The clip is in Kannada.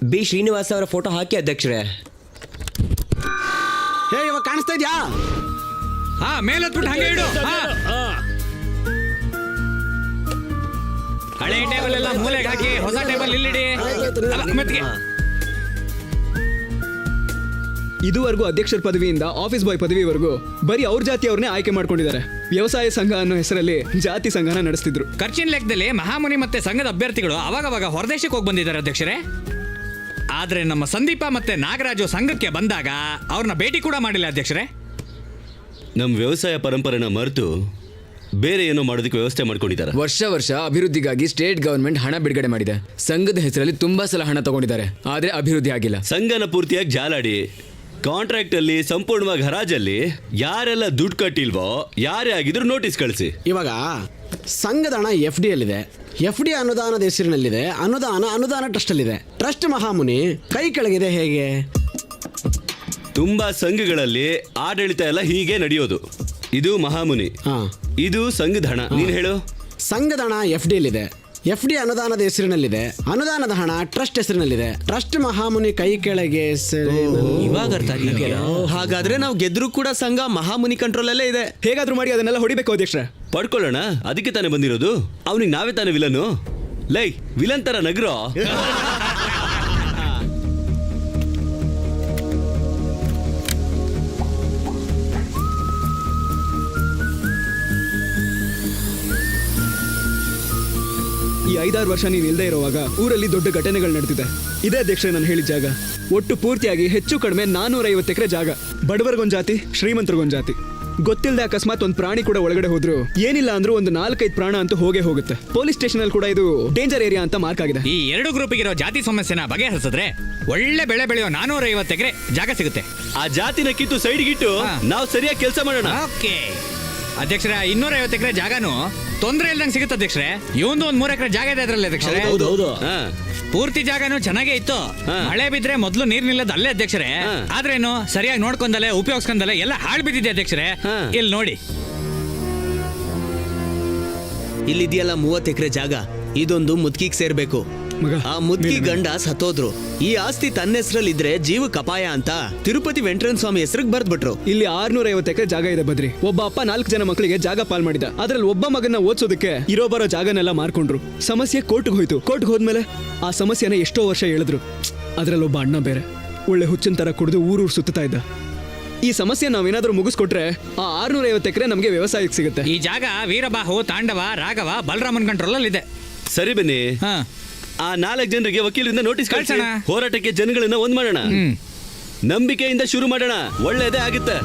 ಬಿ ಶ್ರೀನಿವಾಸ್ ಅವರ ಫೋಟೋ ಹಾಕಿ ಅಧ್ಯಕ್ಷರೇ. ಇವಾಗ ಕಾಣಿಸ್ತಾ ಇದ್ಯಾ? ಹಾ, ಮೇಲತ್ಬಿಟ್ಟು ಹಂಗೆ ಇಡು. ಹಳೆ ಟೇಬಲ್ ಎಲ್ಲ ಮೂಲೆಗೆ ಹಾಕಿ ಹೊಸ ಟೇಬಲ್ ಇಲ್ಲಿಡಿ. ಮೆತ್ತಿಗೆ. ಇದುವರೆಗೂ ಅಧ್ಯಕ್ಷರ ಪದವಿಯಿಂದ ಆಫೀಸ್ ಬಾಯ್ ಪದವಿವರೆಗೂ ಬರೀ ಅವ್ರ ಜಾತಿಯವ್ರನ್ನೇ ಆಯ್ಕೆ ಮಾಡ್ಕೊಂಡಿದ್ದಾರೆ. ವ್ಯವಸಾಯ ಸಂಘ ಅನ್ನೋ ಹೆಸರಲ್ಲಿ ಜಾತಿ ಸಂಘನ ನಡೆಸ್ತಿದ್ರು. ಖರ್ಚಿನ ಲೆಕ್ಕದಲ್ಲಿ ಮಹಾಮುನಿ ಮತ್ತೆ ಸಂಘದ ಅಭ್ಯರ್ಥಿಗಳು ಅವಾಗವಾಗ ಹೊರದೇಶಕ್ಕೆ ಹೋಗಿ ಬಂದಿದ್ದಾರೆ ಅಧ್ಯಕ್ಷರೇ. ಆದ್ರೆ ನಮ್ಮ ಸಂದೀಪ ಮತ್ತೆ ನಾಗರಾಜು ಸಂಘಕ್ಕೆ ಬಂದಾಗ ಅವ್ರನ್ನ ಭೇಟಿ ಕೂಡ ಮಾಡಿಲ್ಲ ಅಧ್ಯಕ್ಷರೇ. ನಮ್ಮ ವ್ಯವಸಾಯ ಪರಂಪರೆನ ಮರೆತು ಬೇರೆ ಏನೋ ಮಾಡೋದಕ್ಕೆ ವ್ಯವಸ್ಥೆ ಮಾಡ್ಕೊಂಡಿದ್ದಾರೆ. ವರ್ಷ ಅಭಿವೃದ್ಧಿಗಾಗಿ ಸ್ಟೇಟ್ ಗವರ್ಮೆಂಟ್ ಹಣ ಬಿಡುಗಡೆ ಮಾಡಿದೆ. ಸಂಘದ ಹೆಸರಲ್ಲಿ ತುಂಬಾ ಸಲ ಹಣ ತಗೊಂಡಿದ್ದಾರೆ, ಆದ್ರೆ ಅಭಿವೃದ್ಧಿ ಆಗಿಲ್ಲ. ಸಂಘನ ಪೂರ್ತಿಯಾಗಿ ಜಾಲಾಡಿ ಕಾಂಟ್ರಾಕ್ಟ್ ಅಲ್ಲಿ ಸಂಪೂರ್ಣವಾಗಿ ಹರಾಜಲ್ಲಿ ಯಾರೆಲ್ಲ ದುಡ್ಡು ಕಟ್ಟಿಲ್ವೋ ಯಾರೇ ಆಗಿದ್ರು ನೋಟಿಸ್ ಕಳಿಸಿ. ಇವಾಗ ಸಂಘದ ಹಣ FD ಯಲ್ಲಿದೆ. FD ಅನುದಾನದ ಹೆಸರಿನಲ್ಲಿದೆ. ಅನುದಾನ ಟ್ರಸ್ಟ್ ಅಲ್ಲಿದೆ. ಟ್ರಸ್ಟ್ ಮಹಾಮುನಿ ಕೈ ಕೆಳಗಿದೆ. ಹೇಗೆ? ತುಂಬಾ ಸಂಘಗಳಲ್ಲಿ ಆಡಳಿತ ಎಲ್ಲ ಹೀಗೆ ನಡೆಯೋದು. ಇದು ಮಹಾಮುನಿ, ಇದು ಸಂಘದ ಹಣ. ನೀನ್ ಹೇಳು. ಸಂಘದ ಹಣ FD ಯಲ್ಲಿದೆ. FD ಅನುದಾನದ ಹೆಸರಿನಲ್ಲಿದೆ. ಅನುದಾನದ ಹಣ ಟ್ರಸ್ಟ್ ಹೆಸರಿನಲ್ಲಿದೆ. ಟ್ರಸ್ಟ್ ಮಹಾಮುನಿ ಕೈ ಕೆಳಗೆ. ಇವಾಗ ಅರ್ಥ ಆಗಿಲ್ಲ. ಹಾಗಾದ್ರೆ ನಾವು ಗೆದ್ರು ಕೂಡ ಸಂಘ ಮಹಾಮುನಿ ಕಂಟ್ರೋಲ್ ಅಲ್ಲೇ ಇದೆ. ಹೇಗಾದ್ರೂ ಮಾಡಿ ಅದನ್ನೆಲ್ಲ ಹೊಡಿಬೇಕು ಅಧ್ಯಕ್ಷರೇ. ಪಡ್ಕೊಳ್ಳೋಣ, ಅದಕ್ಕೆ ತಾನೇ ಬಂದಿರೋದು. ಅವನಿಗೆ ನಾವೇ ತಾನೇ ವಿಲನ್ನು. ಲೈ ವಿಲನ್ ತರ ನಗರೋ. ಈ 5-6 ವರ್ಷ ನೀವು ಇಲ್ಲದೆ ಇರುವಾಗ ಊರಲ್ಲಿ ದೊಡ್ಡ ಘಟನೆಗಳು ನಡೆದಿದೆ. ಇದೇ ಅಧ್ಯಕ್ಷರೇ ನಾನು ಹೇಳಿದ ಜಾಗ. ಒಟ್ಟು ಪೂರ್ತಿಯಾಗಿ ಹೆಚ್ಚು ಕಡಿಮೆ 450 ಎಕರೆ ಜಾಗ. ಬಡವರಿಗೊಂದು ಜಾತಿ, ಶ್ರೀಮಂತರಿಗೊಂದು ಜಾತಿ. ಗೊತ್ತಿಲ್ಲದೆ ಅಕಸ್ಮಾತ್ ಒಂದು ಪ್ರಾಣಿ ಕೂಡ ಒಳಗಡೆ ಹೋದ್ರು ಏನಿಲ್ಲ ಅಂದ್ರೂ ಒಂದು 4-5 ಪ್ರಾಣ ಅಂತೂ ಹೋಗೇ ಹೋಗುತ್ತೆ. ಪೊಲೀಸ್ ಸ್ಟೇಷನ್ ಅಲ್ಲಿ ಕೂಡ ಇದು ಡೇಂಜರ್ ಏರಿಯಾ ಅಂತ ಮಾರ್ಕ್ ಆಗಿದೆ. ಈ 2 ಗ್ರೂಪಿಗಿರೋ ಜಾತಿ ಸಮಸ್ಯೆನ ಬಗೆಹರಿಸಿದ್ರೆ ಒಳ್ಳೆ ಬೆಳೆ ಬೆಳೆಯೋ 450 ಎಕರೆ ಜಾಗ ಸಿಗುತ್ತೆ. ಆ ಜಾತಿನ ಕಿತ್ತು ಸೈಡ್ಗಿಟ್ಟು ನಾವು ಸರಿಯಾಗಿ ಕೆಲಸ ಮಾಡೋಣ. ಓಕೆ ಅಧ್ಯಕ್ಷರೇ, 250 ಎಕರೆ ಜಾಗನು ತೊಂದರೆ ಇಲ್ದಂಗೆ ಸಿಗುತ್ತೆ ಅಧ್ಯಕ್ಷರೇ. ಇವಂದು ಒಂದು 3 ಎಕರೆ ಜಾಗ ಇದೆ ಅದರಲ್ಲಿ ಅಧ್ಯಕ್ಷರೇ. ಪೂರ್ತಿ ಜಾಗನು ಚೆನ್ನಾಗೇ ಇತ್ತು. ಮಳೆ ಬಿದ್ರೆ ಮೊದಲು ನೀರ್ ನಿಲ್ಲದ ಅಲ್ಲೇ ಅಧ್ಯಕ್ಷರೇ. ಆದ್ರೇನು ಸರಿಯಾಗಿ ನೋಡ್ಕೊಂಡಲೆ ಉಪಯೋಗಿಸ್ಕೊಂಡಲೆ ಎಲ್ಲ ಹಾಳು ಬಿದ್ದಿದೆ ಅಧ್ಯಕ್ಷರೇ. ಇಲ್ಲಿ ನೋಡಿ, ಇಲ್ಲಿದೆಯಲ್ಲ 30 ಎಕರೆ ಜಾಗ. ಇದೊಂದು ಮುದ್ಕಿಗೆ ಸೇರ್ಬೇಕು. ಆ ಮುದ್ಕಿ ಗಂಡ ಸತ್ತೋದ್ರು. ಈ ಆಸ್ತಿ ತನ್ನ ಹೆಸರಲ್ಲಿ ಇದ್ರೆ ಜೀವಕ್ಕೆ ಅಪಾಯ ಅಂತ ತಿರುಪತಿ ವೆಂಕಟೇಶ್ವರ ಸ್ವಾಮಿ ಹೆಸರಿಗೆ ಬರ್ದ್ಬಿಟ್ರು. ಇಲ್ಲಿ 650 ಎಕರೆ ಜಾಗ ಇದೆ ಬದ್ರಿ. ಒಬ್ಬ ಅಪ್ಪ 4 ಜನ ಮಕ್ಕಳಿಗೆ ಜಾಗ ಪಾಲ್ ಮಾಡಿದ. ಅದ್ರಲ್ಲಿ ಒಬ್ಬ ಮಗನ ಓದಿಸೋದಕ್ಕೆ ಇರೋ ಬರೋ ಜಾಗನೆಲ್ಲ ಮಾರ್ಕೊಂಡ್ರು. ಸಮಸ್ಯೆ ಕೋರ್ಟ್ಗೆ ಹೋಯ್ತು. ಕೋರ್ಟ್ಗೆ ಹೋದ್ಮೇಲೆ ಆ ಸಮಸ್ಯೆನ ಎಷ್ಟೋ ವರ್ಷ ಹೇಳಿದ್ರು. ಅದ್ರಲ್ಲಿ ಒಬ್ಬ ಅಣ್ಣ ಬೇರೆ ಒಳ್ಳೆ ಹುಚ್ಚಿನ ತರ ಕುಡಿದು ಊರೂರು ಸುತ್ತಾ ಇದ್ದ. ಈ ಸಮಸ್ಯೆ ನಾವೇನಾದ್ರೂ ಮುಗಿಸ್ಕೊಟ್ರೆ ಆ 650 ಎಕರೆ ನಮಗೆ ವ್ಯವಸಾಯಕ್ಕೆ ಸಿಗುತ್ತೆ. ಈ ಜಾಗ ವೀರಬಾಹು, ತಾಂಡವ, ರಾಘವ, ಬಲರಾಮನ್ ಕಂಟ್ರೋಲ್ ಅಲ್ಲಿ ಇದೆ. ಸರಿ ಬನ್ನಿ, ಆ 4 ಜನರಿಗೆ ವಕೀಲರಿಂದ ನೋಟಿಸ್ ಕಳಿಸೋಣ. ಹೋರಾಟಕ್ಕೆ ಜನಗಳನ್ನ ಒಂದ್ ಮಾಡೋಣ. ನಂಬಿಕೆಯಿಂದ ಶುರು ಮಾಡೋಣ. ಒಳ್ಳೇದೇ ಆಗುತ್ತೆ.